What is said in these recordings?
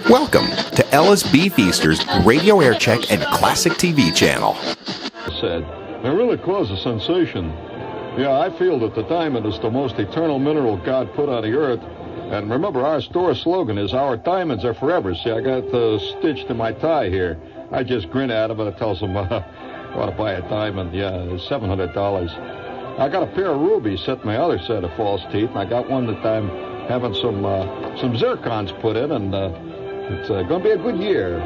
Welcome to Ellis B. Feaster's Radio Aircheck and Classic TV channel. Said, it really caused a sensation. Yeah, I feel that the diamond is the most eternal mineral God put on the earth. And remember, our store slogan is, our diamonds are forever. See, I got stitched to my tie here. I just grin at him and it tells him, I want to buy a diamond. Yeah, it's $700. I got a pair of rubies set in my other set of false teeth, and I got one that I'm having some zircons put in, and it's going to be a good year.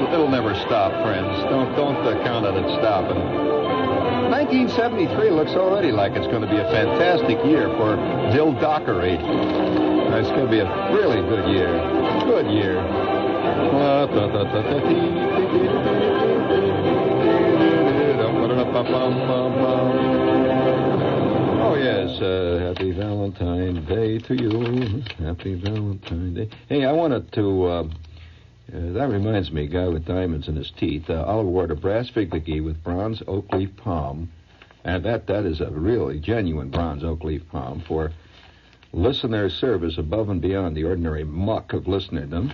It'll never stop, friends. Don't count on it stopping. 1973 looks already like it's going to be a fantastic year for dildockery. It's going to be a really good year. Good year. Oh, yes. Happy Valentine Day to you. Happy Valentine Day. Hey, I wanted to... that reminds me, a guy with diamonds in his teeth. Oliver wore a brass figurine with bronze oak leaf palm. And that is a really genuine bronze oak leaf palm for listener service above and beyond the ordinary muck of listenerdom.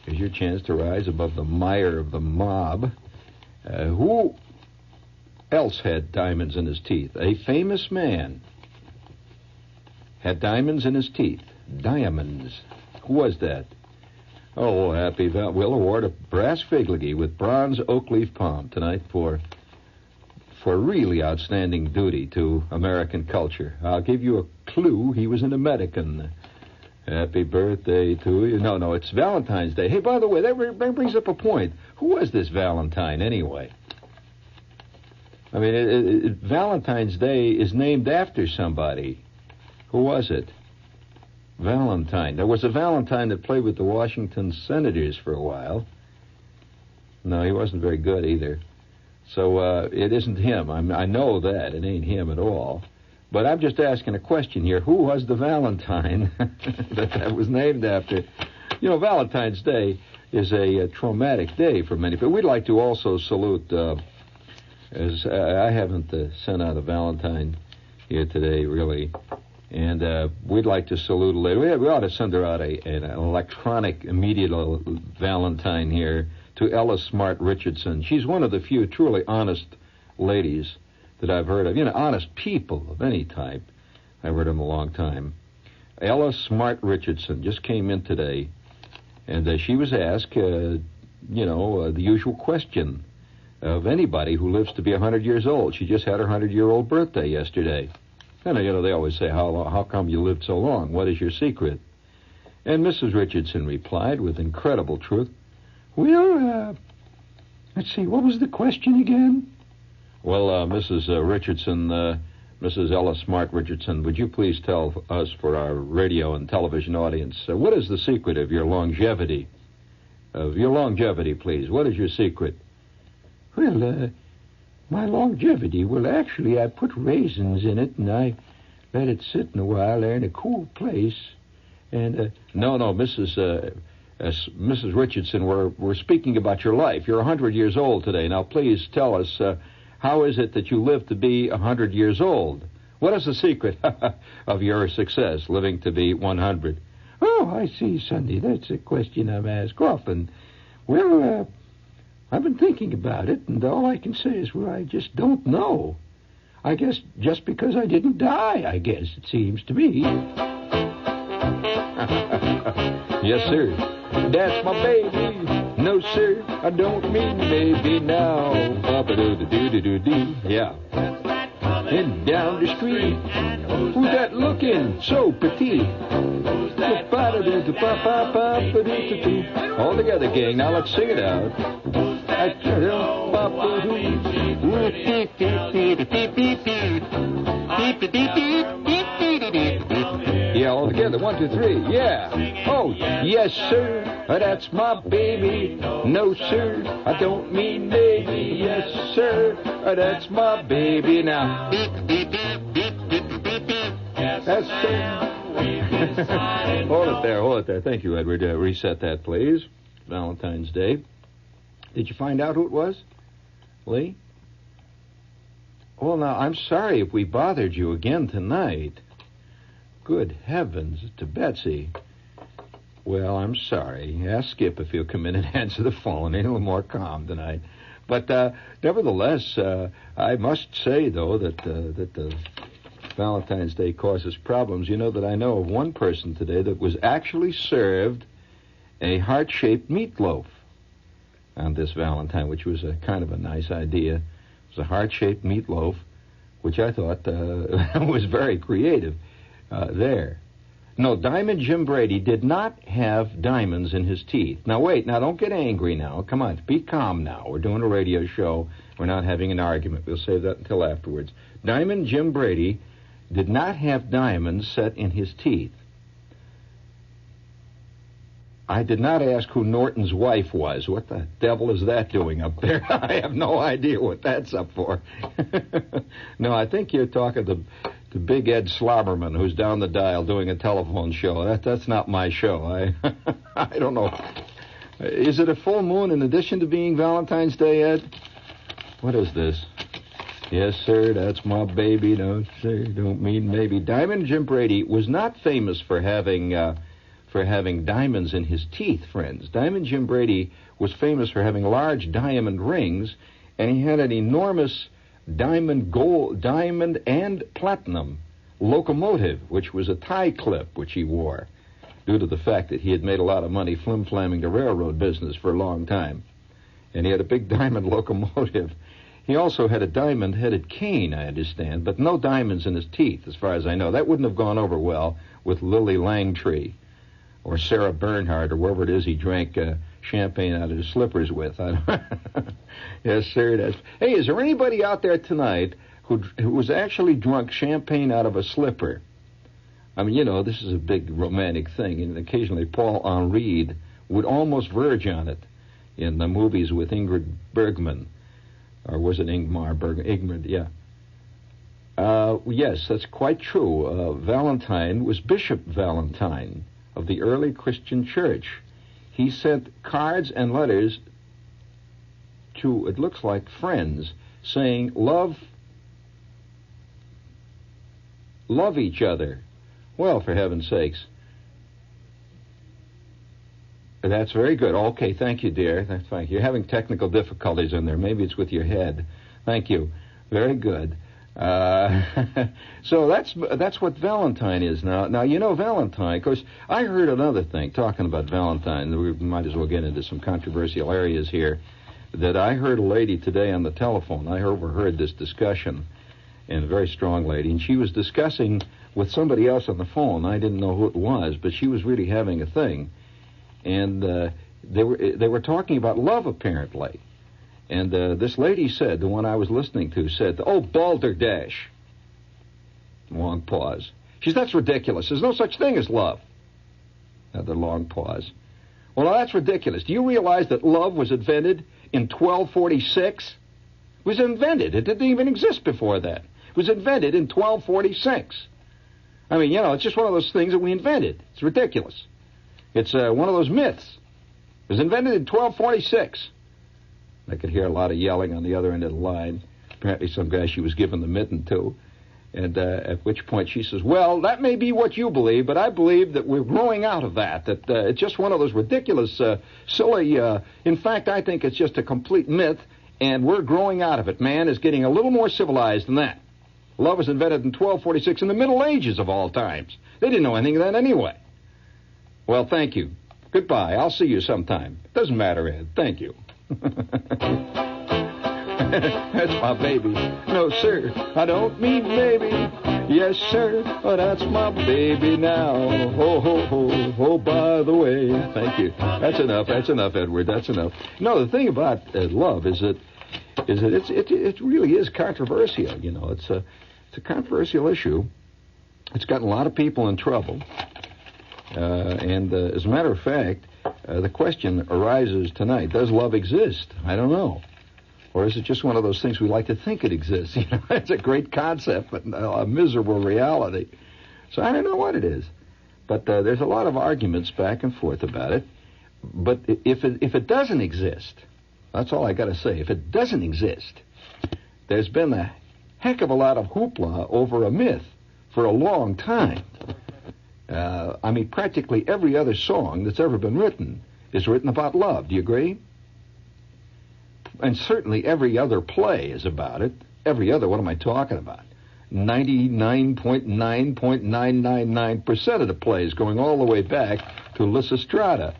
Here's your chance to rise above the mire of the mob. Who else had diamonds in his teeth? A famous man had diamonds in his teeth. Diamonds. Who was that? Oh, happy Will award a brass figurine with bronze oak leaf palm tonight for really outstanding duty to American culture. I'll give you a clue. He was an American. Happy birthday to you. No, it's Valentine's Day. Hey, by the way, that brings up a point. Who was this Valentine anyway? I mean, Valentine's Day is named after somebody. Who was it? Valentine. There was a Valentine that played with the Washington Senators for a while. No, he wasn't very good either. So it isn't him. I know that. It ain't him at all. But I'm just asking a question here. Who was the Valentine that was named after? You know, Valentine's Day is a traumatic day for many people. We'd like to also salute, as I haven't sent out a Valentine here today, really. And we'd like to salute a lady. We ought to send her out an electronic immediate Valentine here to Ella Smart Richardson. She's one of the few truly honest ladies that I've heard of. You know, honest people of any type. I've heard of them a long time. Ella Smart Richardson just came in today, and she was asked, the usual question of anybody who lives to be 100 years old. She just had her 100-year-old birthday yesterday. And, they always say, how come you lived so long? What is your secret? And Mrs. Richardson replied with incredible truth, well, let's see, what was the question again? Well, Mrs. Richardson, Mrs. Ella Smart Richardson, would you please tell us, for our radio and television audience, what is the secret of your longevity? Please. What is your secret? Well, my longevity, well, actually, I put raisins in it, and I let it sit in a while there in a cool place. And, No, Mrs. Richardson, we're speaking about your life. You're 100 years old today. Now, please tell us, how is it that you live to be 100 years old? What is the secret of your success, living to be 100? Oh, I see, Sunday. That's a question I'm asked often. Well, I've been thinking about it, and all I can say is, well, I just don't know. I guess just because I didn't die, it seems to me. Yes, sir. That's my baby. No, sir, I don't mean baby now. Ba-ba-do-do-do-do-do. Yeah. And down the street, who's that looking so petite? All together, gang. Now let's sing it out. Yeah, all together. 1, 2, 3. Yeah. Oh, yes, sir. That's my baby. No, sir. I don't mean baby. Yes, sir. That's my baby now. That's it. Hold it there. Thank you, Edward. Reset that, please. Valentine's Day. Did you find out who it was, Lee? Well, now, I'm sorry if we bothered you again tonight. Good heavens, to Betsy. Well, I'm sorry. Ask Skip if he'll come in and answer the phone. He's a little more calm tonight. But nevertheless, I must say, though, that Valentine's Day causes problems. You know that I know of one person today that was actually served a heart-shaped meatloaf on this Valentine, which was a kind of a nice idea. It was a heart-shaped meatloaf, which I thought was very creative there. No, Diamond Jim Brady did not have diamonds in his teeth. Now, wait. Now, don't get angry now. Come on. Be calm now. We're doing a radio show. We're not having an argument. We'll save that until afterwards. Diamond Jim Brady did not have diamonds set in his teeth. I did not ask who Norton's wife was. What the devil is that doing up there? I have no idea what that's up for. No, I think you're talking to Big Ed Slobberman, who's down the dial doing a telephone show. That's not my show. I don't know. Is it a full moon in addition to being Valentine's Day, Ed? What is this? Yes, sir, that's my baby. No, sir, don't mean maybe. Diamond Jim Brady was not famous for having diamonds in his teeth, friends. Diamond Jim Brady was famous for having large diamond rings, and he had an enormous diamond and platinum locomotive, which was a tie clip, which he wore, due to the fact that he had made a lot of money flim-flamming the railroad business for a long time. And he had a big diamond locomotive. He also had a diamond-headed cane, I understand, but no diamonds in his teeth, as far as I know. That wouldn't have gone over well with Lily Langtree or Sarah Bernhardt or wherever it is he drank champagne out of his slippers with. Yes, sir, it is. Hey, is there anybody out there tonight who was actually drunk champagne out of a slipper? I mean, you know, this is a big romantic thing, and occasionally Paul Henri would almost verge on it in the movies with Ingrid Bergman. Or was it Ingmar Bergman? Ingrid, yeah. Yes, that's quite true. Valentine was Bishop Valentine of the early Christian church. He sent cards and letters to, it looks like, friends, saying, love each other. Well, for heaven's sakes. That's very good. Okay, thank you, dear. That's fine. You're having technical difficulties in there. Maybe it's with your head. Thank you. Very good. So that's what Valentine is now. Now, you know Valentine. Of course, I heard another thing, talking about Valentine. We might as well get into some controversial areas here. That I heard a lady today on the telephone. I overheard this discussion, and a very strong lady, and she was discussing with somebody else on the phone. I didn't know who it was, but she was really having a thing. And they were talking about love, apparently. And this lady said, the one I was listening to, said, oh, balderdash. Long pause. She said, that's ridiculous. There's no such thing as love. Another long pause. Well, now, that's ridiculous. Do you realize that love was invented in 1246? It was invented. It didn't even exist before that. It was invented in 1246. I mean, you know, it's just one of those things that we invented. It's ridiculous. It's one of those myths. It was invented in 1246. I could hear a lot of yelling on the other end of the line. Apparently some guy she was giving the mitten to. And at which point she says, well, that may be what you believe, but I believe that we're growing out of that it's just one of those ridiculous, silly... in fact, I think it's just a complete myth, and we're growing out of it. Man is getting a little more civilized than that. Love was invented in 1246 in the Middle Ages of all times. They didn't know anything of that anyway. Well, thank you. Goodbye. I'll see you sometime. Doesn't matter, Ed. Thank you. That's my baby. No, sir, I don't mean maybe. Yes, sir, but that's my baby now. Ho, ho, ho, ho, by the way. Thank you. That's enough, Edward. That's enough. No, the thing about love is that it really is controversial. You know, it's a controversial issue. It's gotten a lot of people in trouble. And as a matter of fact, the question arises tonight, does love exist? I don't know. Or is it just one of those things we like to think it exists? You know, it's a great concept, but a miserable reality. So I don't know what it is. But there's a lot of arguments back and forth about it. But if it doesn't exist, that's all I got to say. If it doesn't exist, there's been a heck of a lot of hoopla over a myth for a long time. I mean, practically every other song that's ever been written is written about love. Do you agree? And certainly every other play is about it. Every other, what am I talking about? 99.9.999% of the plays going all the way back to Lysistrata.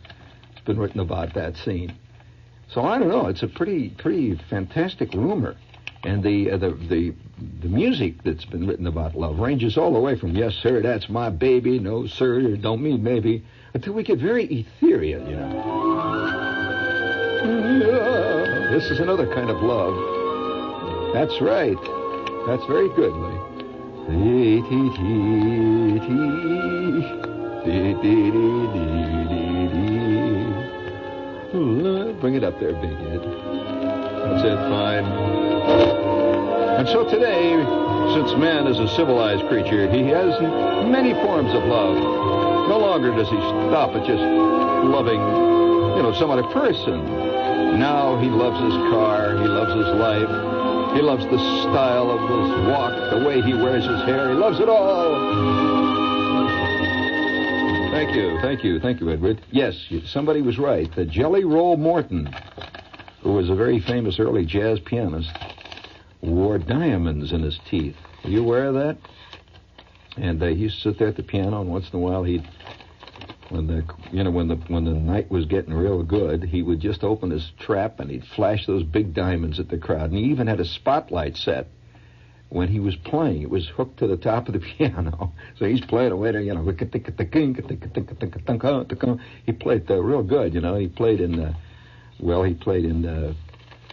It's been written about that scene. So I don't know. It's a pretty fantastic rumor. And the music that's been written about love ranges all the way from yes, sir, that's my baby, no, sir, don't mean maybe, until we get very ethereal, you know. Yeah, this is another kind of love. That's right. That's very good, Lee. Bring it up there, Big Ed. That's it, fine. And so today, since man is a civilized creature, he has many forms of love. No longer does he stop at just loving, some other person. Now he loves his car, he loves his life, he loves the style of his walk, the way he wears his hair, he loves it all. Thank you, Edward. Yes, somebody was right. The Jelly Roll Morton, who was a very famous early jazz pianist, wore diamonds in his teeth. Are you aware of that? And he used to sit there at the piano, and once in a while when the night was getting real good, he would just open his trap and he'd flash those big diamonds at the crowd. And he even had a spotlight set when he was playing. It was hooked to the top of the piano. So he's playing away there, he played real good, He played in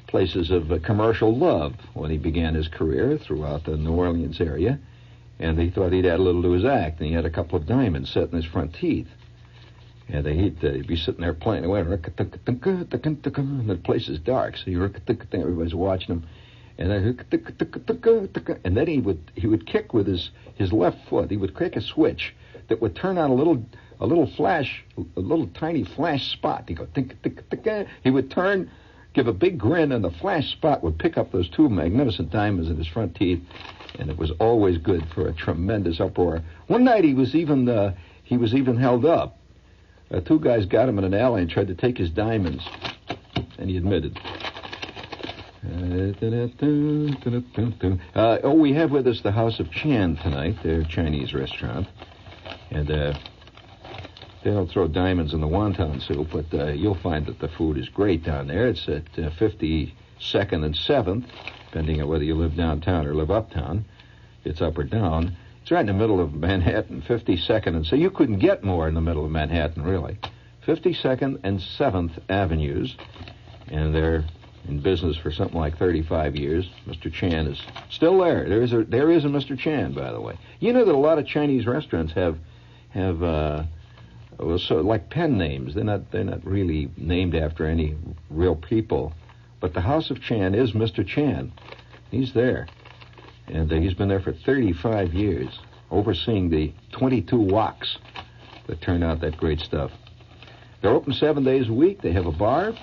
places of commercial love when he began his career throughout the New Orleans area. And he thought he'd add a little to his act, and he had a couple of diamonds set in his front teeth. And he'd be sitting there playing away, and the place is dark, so everybody's watching him. And then he would kick with his left foot. He would kick a switch that would turn on a little tiny flash spot. He'd go he would turn, give a big grin, and the flash spot would pick up those two magnificent diamonds in his front teeth, and it was always good for a tremendous uproar. One night he was even held up. Two guys got him in an alley and tried to take his diamonds, and he admitted. We have with us the House of Chan tonight, their Chinese restaurant. And they don't throw diamonds in the wonton soup, but you'll find that the food is great down there. It's at 52nd and 7th, depending on whether you live downtown or live uptown. It's up or down. It's right in the middle of Manhattan, 52nd, and so you couldn't get more in the middle of Manhattan, really. 52nd and 7th Avenues, and they're in business for something like 35 years. Mr. Chan is still there. There is a Mr. Chan, by the way. You know that a lot of Chinese restaurants have like pen names. They're not really named after any real people. But the House of Chan is Mr. Chan. He's there. And he's been there for 35 years, overseeing the 22 woks that turn out that great stuff. They're open 7 days a week. They have a bar,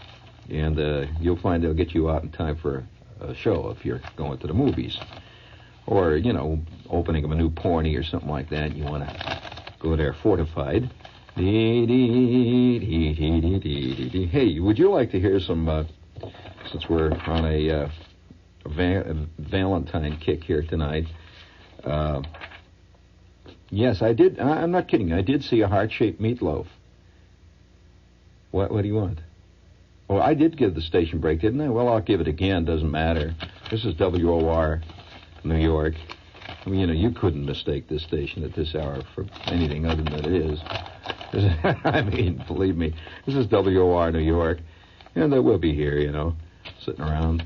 and you'll find they'll get you out in time for a show if you're going to the movies. Or, opening of a new porny or something like that. You want to go there fortified. Hey, would you like to hear some, since we're on a Valentine kick here tonight. Yes, I did. I'm not kidding. I did see a heart-shaped meatloaf. What do you want? Well, I did give the station break, didn't I? Well, I'll give it again. Doesn't matter. This is WOR, New York. I mean, you couldn't mistake this station at this hour for anything other than it is. I mean, believe me. This is WOR, New York. And we'll be here, sitting around.